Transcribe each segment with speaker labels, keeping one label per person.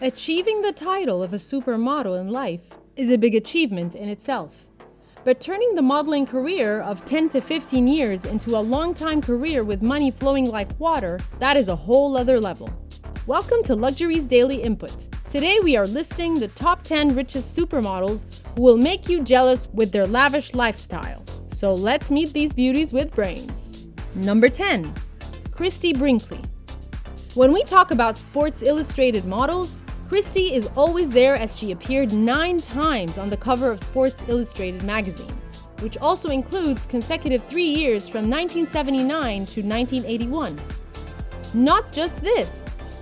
Speaker 1: Achieving the title of a supermodel in life is a big achievement in itself. But turning the modeling career of 10 to 15 years into a long-time career with money flowing like water, that is a whole other level. Welcome to Luxury's Daily Input. Today we are listing the top 10 richest supermodels who will make you jealous with their lavish lifestyle. So let's meet these beauties with brains. Number 10. Christy Brinkley. When we talk about Sports Illustrated models, Christy is always there as she appeared 9 times on the cover of Sports Illustrated magazine, which also includes consecutive 3 years from 1979 to 1981. Not just this,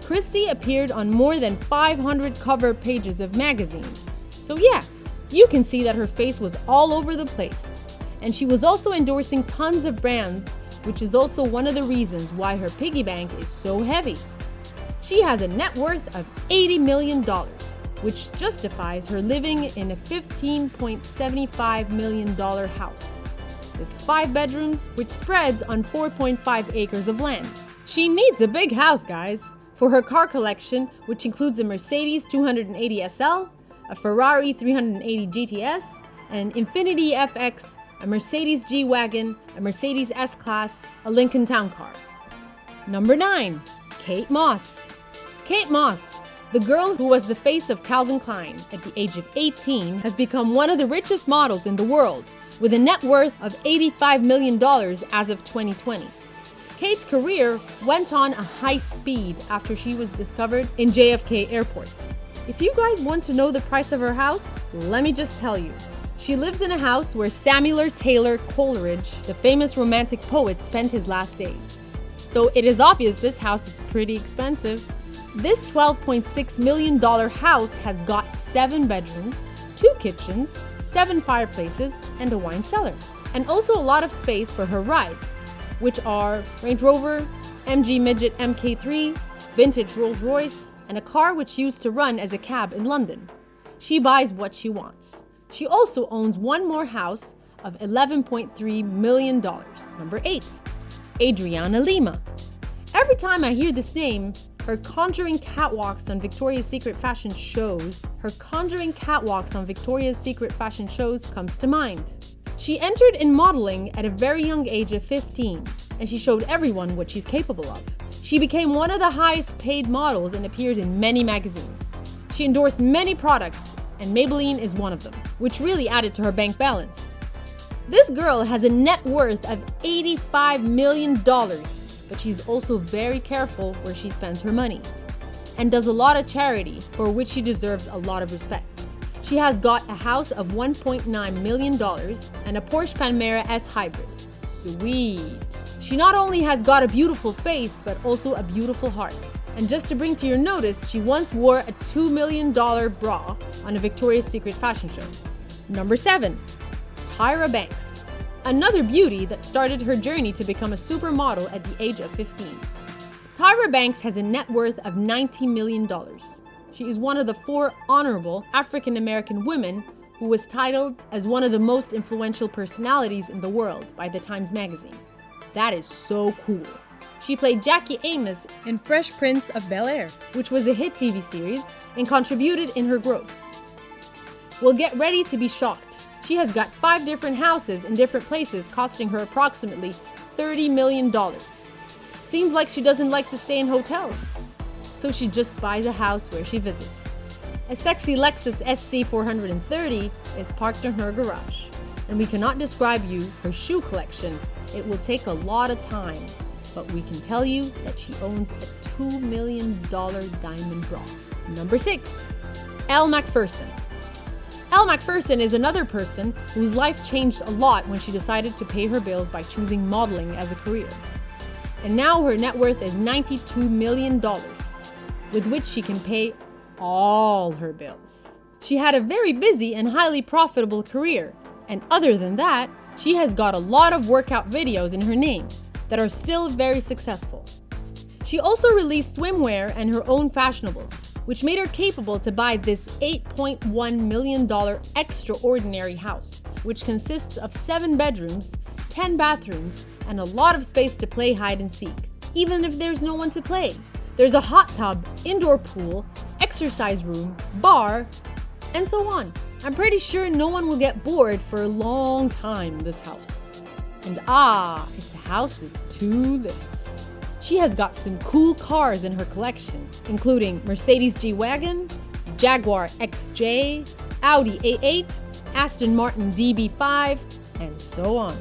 Speaker 1: Christy appeared on more than 500 cover pages of magazines. So yeah, you can see that her face was all over the place. And she was also endorsing tons of brands, which is also one of the reasons why her piggy bank is so heavy. She has a net worth of $80 million, which justifies her living in a $15.75 million house with 5 bedrooms, which spreads on 4.5 acres of land. She needs a big house, guys, for her car collection, which includes a Mercedes 280 SL, a Ferrari 380 GTS, and an Infiniti FX, a Mercedes G-Wagon, a Mercedes S-Class, a Lincoln Town Car. Number 9. Kate Moss. Kate Moss, the girl who was the face of Calvin Klein at the age of 18, has become one of the richest models in the world, with a net worth of $85 million as of 2020. Kate's career went on a high speed after she was discovered in JFK Airport. If you guys want to know the price of her house, let me just tell you. She lives in a house where Samuel Taylor Coleridge, the famous romantic poet, spent his last days. So it is obvious this house is pretty expensive. This $12.6 million house has got 7 bedrooms, 2 kitchens, 7 fireplaces, and a wine cellar. And also a lot of space for her rides, which are Range Rover, MG Midget MK3, vintage Rolls Royce, and a car which used to run as a cab in London. She buys what she wants. She also owns one more house of $11.3 million. Number 8. Adriana Lima. Every time I hear this name, her conjuring catwalks on Victoria's Secret fashion shows comes to mind. She entered in modeling at a very young age of 15, and she showed everyone what she's capable of. She became one of the highest paid models and appeared in many magazines. She endorsed many products, and Maybelline is one of them, which really added to her bank balance. This girl has a net worth of $85 million, but she's also very careful where she spends her money and does a lot of charity, for which she deserves a lot of respect. She has got a house of $1.9 million and a Porsche Panamera S Hybrid. Sweet. She not only has got a beautiful face, but also a beautiful heart. And just to bring to your notice, she once wore a $2 million bra on a Victoria's Secret fashion show. Number 7. Tyra Banks. Another beauty that started her journey to become a supermodel at the age of 15. Tyra Banks has a net worth of $90 million. She is one of the 4 honorable African American women who was titled as one of the most influential personalities in the world by the Times Magazine. That is so cool. She played Jackie Amos in Fresh Prince of Bel-Air, which was a hit TV series, and contributed in her growth. Well, get ready to be shocked. She has got 5 different houses in different places, costing her approximately $30 million. Seems like she doesn't like to stay in hotels, so she just buys a house where she visits. A sexy Lexus SC430 is parked in her garage, and we cannot describe you her shoe collection. It will take a lot of time, but we can tell you that she owns a $2 million diamond bra. Number 6. Elle McPherson. Elle McPherson is another person whose life changed a lot when she decided to pay her bills by choosing modeling as a career. And now her net worth is $92 million, with which she can pay all her bills. She had a very busy and highly profitable career, and other than that, she has got a lot of workout videos in her name that are still very successful. She also released swimwear and her own fashionables, which made her capable to buy this $8.1 million extraordinary house, which consists of 7 bedrooms, 10 bathrooms, and a lot of space to play hide and seek, even if there's no one to play. There's a hot tub, indoor pool, exercise room, bar, and so on. I'm pretty sure no one will get bored for a long time in this house. And it's a house with 2 lifts. She has got some cool cars in her collection, including Mercedes G-Wagon, Jaguar XJ, Audi A8, Aston Martin DB5, and so on.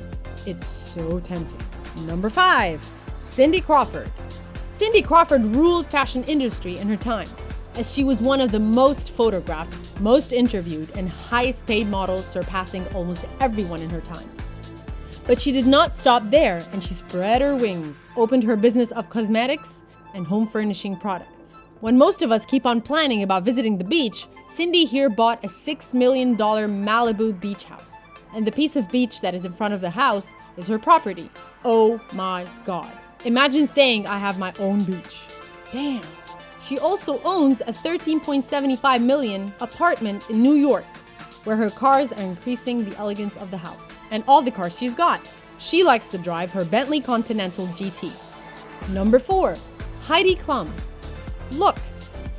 Speaker 1: It's so tempting. Number 5, Cindy Crawford. Cindy Crawford ruled fashion industry in her times, as she was one of the most photographed, most interviewed, and highest paid models, surpassing almost everyone in her times. But she did not stop there, and she spread her wings, opened her business of cosmetics and home furnishing products. When most of us keep on planning about visiting the beach, Cindy here bought a $6 million Malibu beach house. And the piece of beach that is in front of the house is her property. Oh my God. Imagine saying I have my own beach. Damn. She also owns a $13.75 million apartment in New York, where her cars are increasing the elegance of the house. And all the cars she's got. She likes to drive her Bentley Continental GT. Number 4, Heidi Klum. Look,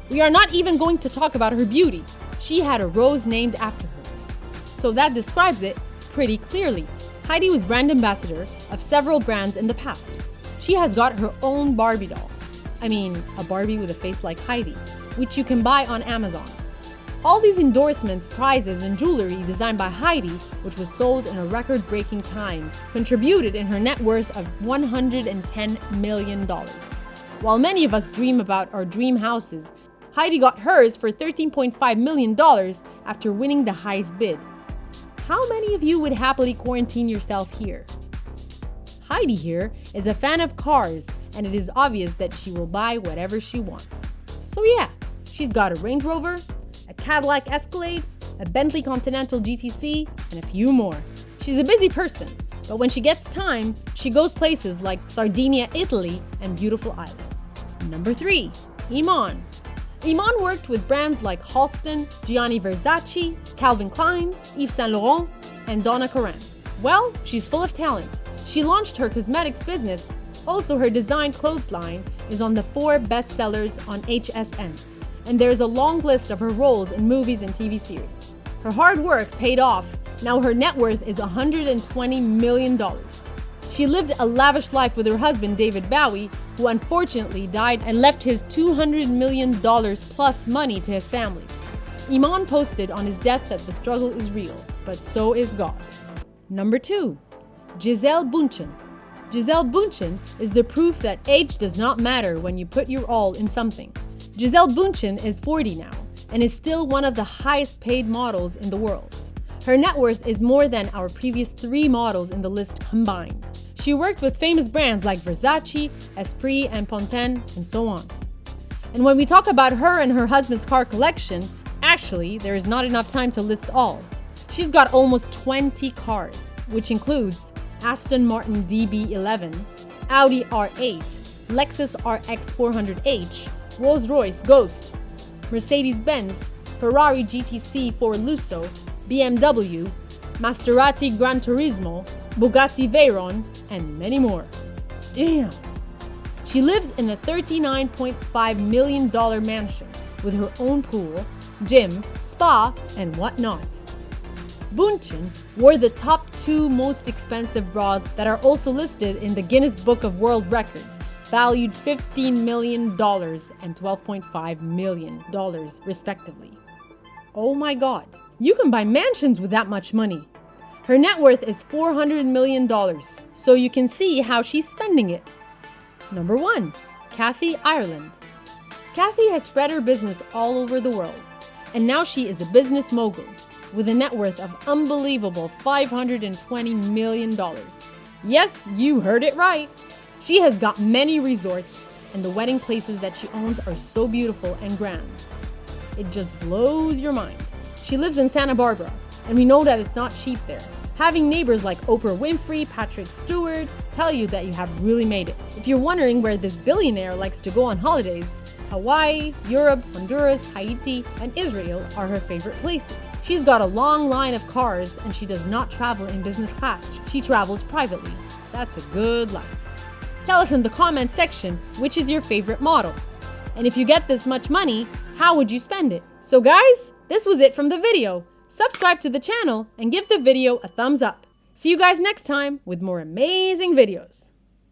Speaker 1: we are not even going to talk about her beauty. She had a rose named after her. So that describes it pretty clearly. Heidi was brand ambassador of several brands in the past. She has got her own Barbie doll. I mean, a Barbie with a face like Heidi, which you can buy on Amazon. All these endorsements, prizes, and jewelry designed by Heidi, which was sold in a record-breaking time, contributed in her net worth of $110 million. While many of us dream about our dream houses, Heidi got hers for $13.5 million after winning the highest bid. How many of you would happily quarantine yourself here? Heidi here is a fan of cars, and it is obvious that she will buy whatever she wants. So yeah, she's got a Range Rover, a Cadillac Escalade, a Bentley Continental GTC, and a few more. She's a busy person, but when she gets time, she goes places like Sardinia, Italy, and beautiful islands. Number 3, Iman. Iman worked with brands like Halston, Gianni Versace, Calvin Klein, Yves Saint Laurent, and Donna Karan. Well, she's full of talent. She launched her cosmetics business. Also, her design clothes line is on the 4 bestsellers on HSN. And there's a long list of her roles in movies and TV series. Her hard work paid off. Now her net worth is $120 million. She lived a lavish life with her husband, David Bowie, who unfortunately died and left his $200 million plus money to his family. Iman posted on his death that the struggle is real, but so is God. Number 2, Gisele Bundchen. Gisele Bundchen is the proof that age does not matter when you put your all in something. Gisele Bundchen is 40 now and is still one of the highest paid models in the world. Her net worth is more than our previous 3 models in the list combined. She worked with famous brands like Versace, Esprit, and Pantene, and so on. And when we talk about her and her husband's car collection, actually, there is not enough time to list all. She's got almost 20 cars, which includes Aston Martin DB11, Audi R8, Lexus RX 400h, Rolls-Royce Ghost, Mercedes-Benz, Ferrari GTC 4 Lusso, BMW, Maserati Gran Turismo, Bugatti Veyron, and many more. Damn! She lives in a $39.5 million mansion with her own pool, gym, spa, and whatnot. Bundchen wore the top 2 most expensive bras that are also listed in the Guinness Book of World Records, valued $15 million and $12.5 million, respectively. Oh my God, you can buy mansions with that much money. Her net worth is $400 million, so you can see how she's spending it. Number 1, Kathy Ireland. Kathy has spread her business all over the world, and now she is a business mogul with a net worth of unbelievable $520 million. Yes, you heard it right. She has got many resorts, and the wedding places that she owns are so beautiful and grand. It just blows your mind. She lives in Santa Barbara, and we know that it's not cheap there. Having neighbors like Oprah Winfrey, Patrick Stewart tell you that you have really made it. If you're wondering where this billionaire likes to go on holidays, Hawaii, Europe, Honduras, Haiti, and Israel are her favorite places. She's got a long line of cars, and she does not travel in business class. She travels privately. That's a good life. Tell us in the comments section which is your favorite model. And if you get this much money, How would you spend it? So guys, this was it from the video. Subscribe to the channel and give the video a thumbs up. See you guys next time with more amazing videos.